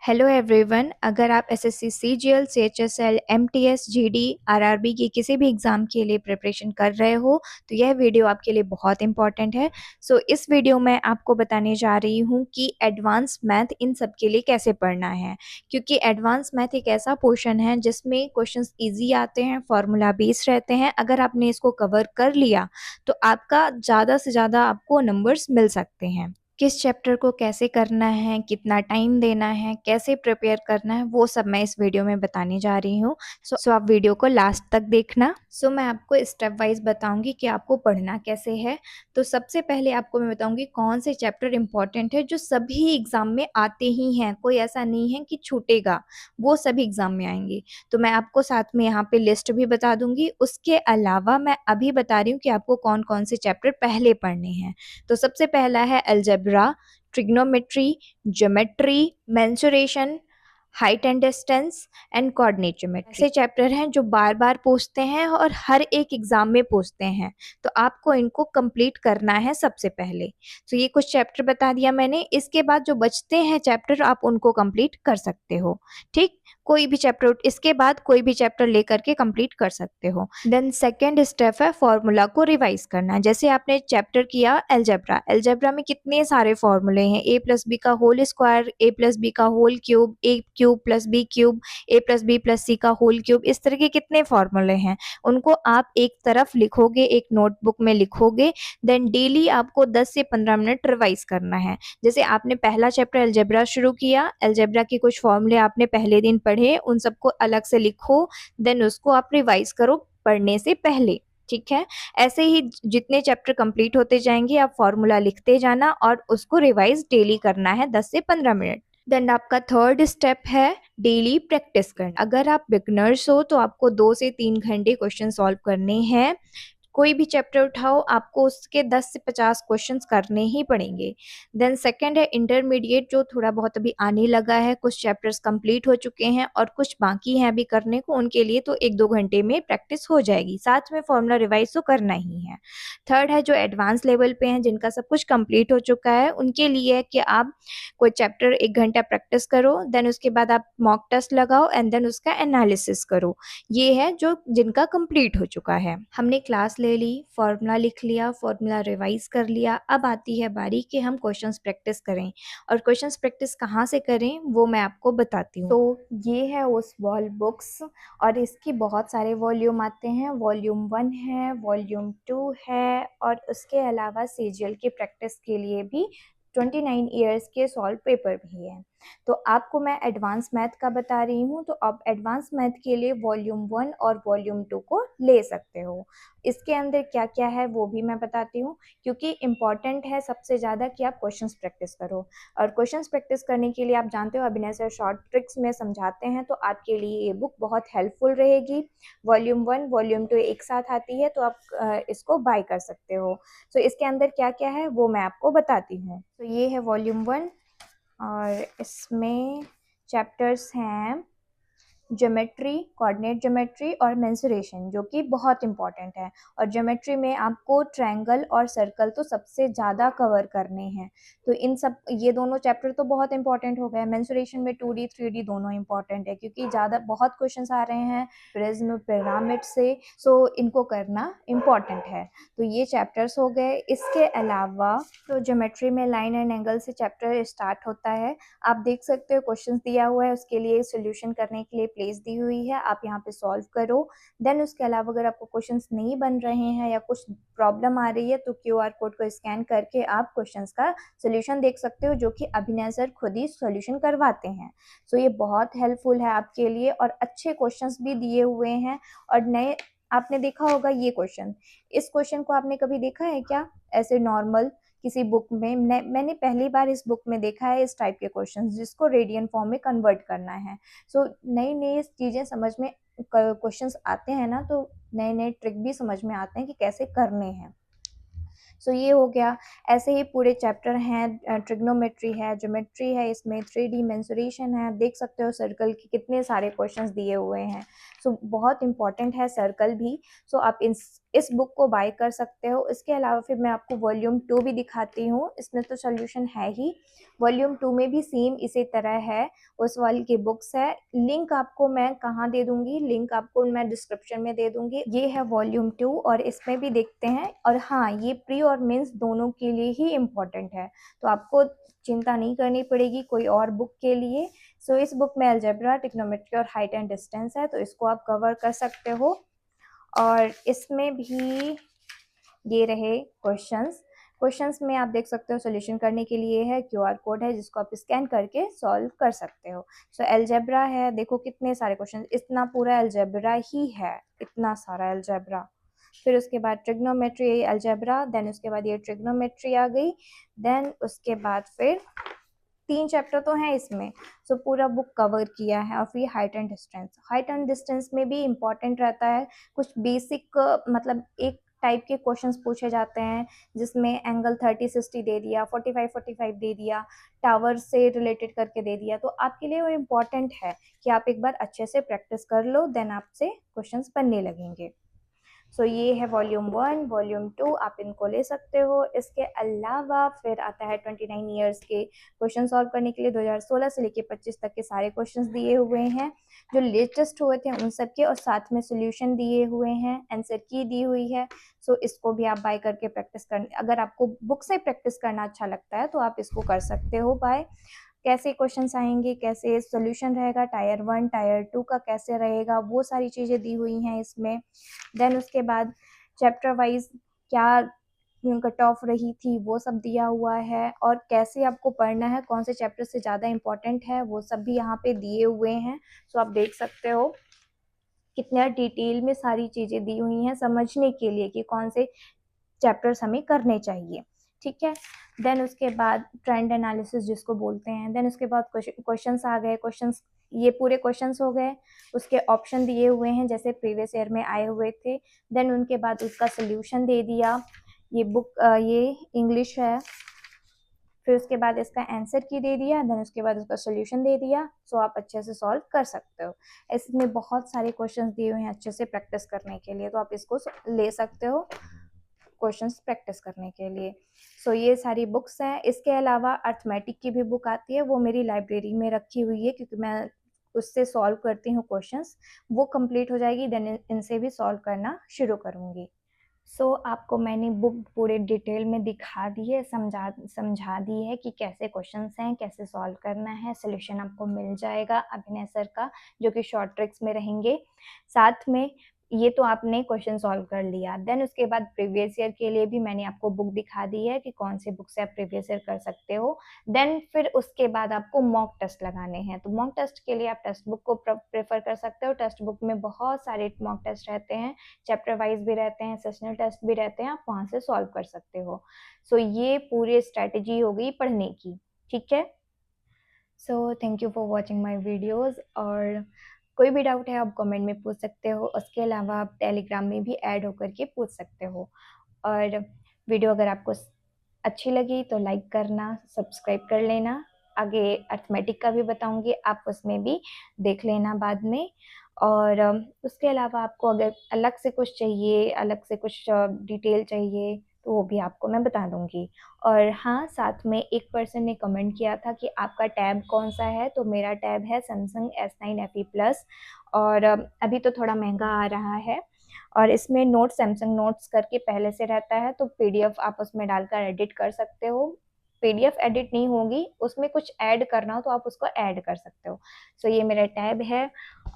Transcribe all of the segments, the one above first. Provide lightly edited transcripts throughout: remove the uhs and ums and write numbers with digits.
Hello everyone. अगर आप SSC CGL CHSL MTS GD RRB की किसी भी एग्ज़ाम के लिए प्रिपरेशन कर रहे हो तो यह वीडियो आपके लिए बहुत इंपॉर्टेंट है। इस वीडियो में आपको बताने जा रही हूँ कि एडवांस मैथ इन सब के लिए कैसे पढ़ना है, क्योंकि एडवांस मैथ एक ऐसा पोर्शन है जिसमें क्वेश्चंस इजी आते हैं, फार्मूला बेस्ड रहते हैं। अगर आपने इसको कवर कर लिया तो आपका ज़्यादा से ज़्यादा आपको नंबर्स मिल सकते हैं। किस चैप्टर को कैसे करना है, कितना टाइम देना है, कैसे प्रिपेयर करना है, वो सब मैं इस वीडियो में बताने जा रही हूँ। आप वीडियो को लास्ट तक देखना। मैं आपको स्टेप वाइज बताऊंगी कि आपको पढ़ना कैसे है। तो सबसे पहले आपको मैं बताऊंगी कौन से चैप्टर इंपॉर्टेंट है जो सभी एग्जाम में आते ही हैं, कोई ऐसा नहीं है कि छूटेगा, वो सभी एग्जाम में आएंगे। तो मैं आपको साथ में यहाँ पे लिस्ट भी बता दूंगी। उसके अलावा मैं अभी बता रही हूँ कि आपको कौन कौन से चैप्टर पहले पढ़ने हैं। तो सबसे पहला है algebra, trigonometry, geometry, mensuration, height and distance and coordinate geometry. ऐसे चैप्टर हैं जो बार बार पूछते हैं और हर एक एग्जाम में पूछते हैं, तो आपको इनको कंप्लीट करना है सबसे पहले। ये कुछ चैप्टर बता दिया मैंने। इसके बाद जो बचते हैं चैप्टर आप उनको कंप्लीट कर सकते हो। ठीक, कोई भी चैप्टर, इसके बाद कोई भी चैप्टर लेकर के कंप्लीट कर सकते हो। देन सेकेंड स्टेप है फॉर्मूला को रिवाइज करना। जैसे आपने चैप्टर किया अलजेब्रा, अलजेब्रा में कितने सारे फॉर्मूले हैं, ए प्लस बी का होल स्क्वायर, ए प्लस बी का होल क्यूब, ए क्यूब प्लस बी क्यूब, ए प्लस बी प्लस सी का होल क्यूब, इस तरह के कितने फॉर्मूले हैं, उनको आप एक तरफ लिखोगे, एक नोटबुक में लिखोगे। देन डेली आपको 10 से 15 मिनट रिवाइज करना है। जैसे आपने पहला चैप्टर अलजेब्रा शुरू किया, अलजेब्रा के कुछ फॉर्मूले आपने पहले दिन पढ़े, उन सबको अलग से लिखो, देन उसको आप रिवाइज करो पढ़ने से पहले। ठीक है, ऐसे ही जितने चैप्टर कंप्लीट होते जाएंगे आप फॉर्मूला लिखते जाना और उसको रिवाइज डेली करना है 10 से 15 मिनट। देन आपका थर्ड स्टेप है डेली प्रैक्टिस करना। अगर आप बिगनर्स हो तो आपको 2 से 3 घंटे क्वेश्चन सॉल्व करने हैं। कोई भी चैप्टर उठाओ, आपको उसके 10 से 50 क्वेश्चंस करने ही पड़ेंगे। देन सेकंड है इंटरमीडिएट, जो थोड़ा बहुत अभी आने लगा है, कुछ चैप्टर्स कंप्लीट हो चुके हैं और कुछ बाकी हैं अभी करने को, उनके लिए तो 1-2 घंटे में प्रैक्टिस हो जाएगी, साथ में फॉर्मूला रिवाइज तो करना ही है। थर्ड है जो एडवांस लेवल पे हैं, जिनका सब कुछ कंप्लीट हो चुका है, उनके लिए है कि आप कोई चैप्टर 1 घंटा प्रैक्टिस करो, देन उसके बाद आप मॉक टेस्ट लगाओ एंड देन उसका एनालिसिस करो। ये है जो जिनका कंप्लीट हो चुका है। हमने क्लास ले ली, फॉर्मूला लिख लिया, फॉर्मूला रिवाइज कर लिया। अब आती है बारी कि हम क्वेश्चंस प्रैक्टिस करें, और क्वेश्चंस प्रैक्टिस कहाँ से करें वो मैं आपको बताती हूँ। तो ये है उस वॉल बुक्स, और इसकी बहुत सारे वॉल्यूम आते हैं। वॉल्यूम 1 है, वॉल्यूम 2 है, और उसके अलावा सीजीएल की प्रैक्टिस के लिए भी 29 ईयर्स के सॉल्व पेपर भी है। तो आपको मैं एडवांस मैथ का बता रही हूँ, तो आप एडवांस मैथ के लिए वॉल्यूम 1 और वॉल्यूम 2 को ले सकते हो। इसके अंदर क्या क्या है वो भी मैं बताती हूँ, क्योंकि इम्पॉर्टेंट है सबसे ज़्यादा कि आप क्वेश्चंस प्रैक्टिस करो। और क्वेश्चंस प्रैक्टिस करने के लिए आप जानते हो अभिनय सर शॉर्ट ट्रिक्स में समझाते हैं, तो आपके लिए ये बुक बहुत हेल्पफुल रहेगी। वॉल्यूम 1 वॉल्यूम 2 एक साथ आती है, तो आप इसको बाय कर सकते हो। इसके अंदर क्या क्या है वो मैं आपको बताती हूँ। ये है वॉल्यूम 1, और इसमें चैप्टर्स हैं ज्योमेट्री, कोऑर्डिनेट ज्योमेट्री और मेंसुरेशन, जो कि बहुत इंपॉर्टेंट है। और ज्योमेट्री में आपको ट्रायंगल और सर्कल तो सबसे ज़्यादा कवर करने हैं। तो इन सब, ये दोनों चैप्टर तो बहुत इंपॉर्टेंट हो गए। मेंसुरेशन में 2D 3D दोनों इंपॉर्टेंट है, क्योंकि ज़्यादा बहुत क्वेश्चंस आ रहे हैं प्रिज्म पिरामिड से, इनको करना इम्पॉर्टेंट है। तो ये चैप्टर्स हो गए। इसके अलावा तो ज्योमेट्री में लाइन एंड एंगल से चैप्टर स्टार्ट होता है। आप देख सकते हो क्वेश्चंस दिया हुआ है, उसके लिए सोल्यूशन करने के लिए प्लेस दी हुई है, आप यहाँ पे सॉल्व करो। देन उसके अलावा अगर आपको क्वेश्चंस नहीं बन रहे हैं या कुछ प्रॉब्लम आ रही है, तो QR कोड को स्कैन करके आप क्वेश्चंस का सोल्यूशन देख सकते हो, जो कि अभिनय सर खुद ही सोल्यूशन करवाते हैं। ये बहुत हेल्पफुल है आपके लिए, और अच्छे क्वेश्चंस भी दिए हुए हैं। और नए, आपने देखा होगा ये क्वेश्चन, इस क्वेश्चन को आपने कभी देखा है क्या ऐसे नॉर्मल किसी बुक में? मैंने पहली बार इस बुक में देखा है इस टाइप के क्वेश्चंस, जिसको रेडियन फॉर्म में कन्वर्ट करना है। नई नई चीज़ें समझ में, क्वेश्चंस आते हैं ना, तो नए नए ट्रिक भी समझ में आते हैं कि कैसे करने हैं। ये हो गया। ऐसे ही पूरे चैप्टर हैं, ट्रिग्नोमेट्री है, ज्योमेट्री है, इसमें 3D मेंसुरेशन है, देख सकते हो सर्कल के कितने सारे क्वेश्चंस दिए हुए हैं। बहुत इंपॉर्टेंट है सर्कल भी। आप इन इस बुक को बाय कर सकते हो। इसके अलावा फिर मैं आपको वॉल्यूम 2 भी दिखाती हूँ, इसमें तो सोल्यूशन है ही। वॉल्यूम 2 में भी सेम इसी तरह है, उस वाली की बुक्स है। लिंक आपको मैं कहाँ दे दूंगी, लिंक आपको मैं डिस्क्रिप्शन में दे दूंगी। ये है वॉल्यूम 2 और इसमें भी देखते हैं। और हाँ, ये प्री और मेंस दोनों के लिए ही इम्पोर्टेंट है, तो आपको चिंता नहीं करनी पड़ेगी कोई और बुक के लिए। सो इस बुक में अलजेब्रा, ट्रिग्नोमेट्री और हाइट एंड डिस्टेंस है, तो इसको आप कवर कर सकते हो। और इसमें भी ये रहे क्वेश्चंस में आप देख सकते हो सॉल्यूशन करने के लिए है क्यूआर कोड है, जिसको आप स्कैन करके सॉल्व कर सकते हो। सो अलजेब्रा है, देखो कितने सारे क्वेश्चन, इतना पूरा अलजेब्रा ही है, इतना सारा अलजेब्रा। फिर उसके बाद ट्रिग्नोमेट्री अलजेब्रा, देन उसके बाद ये ट्रिग्नोमेट्री आ गई, देन उसके बाद फिर 3 चैप्टर तो हैं इसमें। सो पूरा बुक कवर किया है। और फिर हाइट एंड डिस्टेंस में भी इम्पॉर्टेंट रहता है, कुछ बेसिक मतलब एक टाइप के क्वेश्चंस पूछे जाते हैं, जिसमें एंगल 30-60 दे दिया, 45-45 दे दिया, टावर से रिलेटेड करके दे दिया, तो आपके लिए वो इम्पॉर्टेंट है कि आप एक बार अच्छे से प्रैक्टिस कर लो, देन आपसे क्वेश्चंस बनने लगेंगे। सो ये है वॉल्यूम 1, वॉल्यूम 2 आप इनको ले सकते हो। इसके अलावा फिर आता है 29 ईयर्स के क्वेश्चन सॉल्व करने के लिए, 2016 से लेके 25 तक के सारे क्वेश्चंस दिए हुए हैं जो लेटेस्ट हुए थे उन सब के, और साथ में सोल्यूशन दिए हुए हैं, आंसर की दी हुई है। सो इसको भी आप बाय करके प्रैक्टिस कर, अगर आपको बुक से प्रैक्टिस करना अच्छा लगता है तो आप इसको कर सकते हो बाय। कैसे क्वेश्चंस आएंगे, कैसे सॉल्यूशन रहेगा, टायर 1 टायर 2 का कैसे रहेगा, वो सारी चीज़ें दी हुई हैं इसमें। देन उसके बाद चैप्टर वाइज क्या कट ऑफ रही थी वो सब दिया हुआ है, और कैसे आपको पढ़ना है, कौन से चैप्टर से ज़्यादा इम्पोर्टेंट है वो सब भी यहाँ पे दिए हुए हैं। सो आप देख सकते हो कितना डिटेल में सारी चीज़ें दी हुई हैं समझने के लिए कि कौन से चैप्टर्स हमें करने चाहिए, ठीक है। देन उसके बाद ट्रेंड एनालिसिस जिसको बोलते हैं, देन उसके बाद क्वेश्चंस आ गए, क्वेश्चंस ये पूरे क्वेश्चंस हो गए, उसके ऑप्शन दिए हुए हैं जैसे प्रीवियस ईयर में आए हुए थे। देन उनके बाद उसका सोल्यूशन दे दिया, ये बुक ये इंग्लिश है, फिर उसके बाद इसका आंसर की दे दिया, देन उसके बाद उसका सोल्यूशन दे दिया। सो आप अच्छे से सॉल्व कर सकते हो। इसमें बहुत सारे क्वेश्चंस दिए हुए हैं अच्छे से प्रैक्टिस करने के लिए, तो आप इसको ले सकते हो क्वेश्चंस प्रैक्टिस करने के लिए। सो ये सारी बुक्स हैं। इसके अलावा अर्थमेटिक की भी बुक आती है, वो मेरी लाइब्रेरी में रखी हुई है क्योंकि मैं उससे सॉल्व करती हूँ क्वेश्चंस। वो कंप्लीट हो जाएगी देन इनसे भी सॉल्व करना शुरू करूँगी। आपको मैंने बुक पूरे डिटेल में दिखा दी है, समझा दी है कि कैसे क्वेश्चंस हैं, कैसे सॉल्व करना है। सोल्यूशन आपको मिल जाएगा अभिनय सर का, जो कि शॉर्ट ट्रिक्स में रहेंगे। साथ में ये तो आपने क्वेश्चन सॉल्व कर लिया, देन उसके बाद प्रीवियस ईयर के लिए भी मैंने आपको बुक दिखा दी है कि कौन सी बुक से आप प्रीवियस ईयर कर सकते हो। देन फिर उसके बाद आपको मॉक टेस्ट लगाने हैं, तो मॉक टेस्ट के लिए आप टेक्स्ट बुक को प्रेफर कर सकते हो। टेक्स्ट बुक में बहुत सारे मॉक टेस्ट रहते हैं, चैप्टर वाइज भी रहते हैं, सेशनल टेस्ट भी रहते हैं, आप वहाँ से सॉल्व कर सकते हो। ये पूरी स्ट्रैटेजी हो गई पढ़ने की, ठीक है। Thank you for watching my videos, और कोई भी डाउट है आप कमेंट में पूछ सकते हो। उसके अलावा आप टेलीग्राम में भी ऐड होकर के पूछ सकते हो। और वीडियो अगर आपको अच्छी लगी तो लाइक करना, सब्सक्राइब कर लेना। आगे अर्थमेटिक का भी बताऊंगी, आप उसमें भी देख लेना बाद में। और उसके अलावा आपको अगर अलग से कुछ चाहिए, अलग से कुछ डिटेल चाहिए, तो वो भी आपको मैं बता दूंगी। और हाँ, साथ में एक पर्सन ने कमेंट किया था कि आपका टैब कौन सा है, तो मेरा टैब है सैमसंग S9 FE प्लस, और अभी तो थोड़ा महंगा आ रहा है। और इसमें नोट्स, सैमसंग नोट्स करके पहले से रहता है, तो PDF आप उसमें डालकर एडिट कर सकते हो। PDF एडिट नहीं होगी, उसमें कुछ ऐड करना हो तो आप उसको ऐड कर सकते हो। ये मेरा टैब है,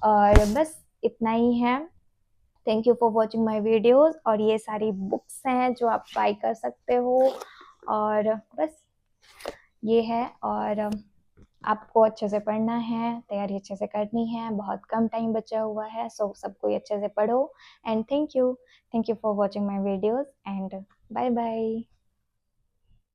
और बस इतना ही है। Thank you for watching my videos, और ये सारी बुक्स हैं जो आप बाय कर सकते हो, और बस ये है। और आपको अच्छे से पढ़ना है, तैयारी अच्छे से करनी है, बहुत कम टाइम बचा हुआ है। सब कोई अच्छे से पढ़ो। And thank you for watching my videos, and bye bye.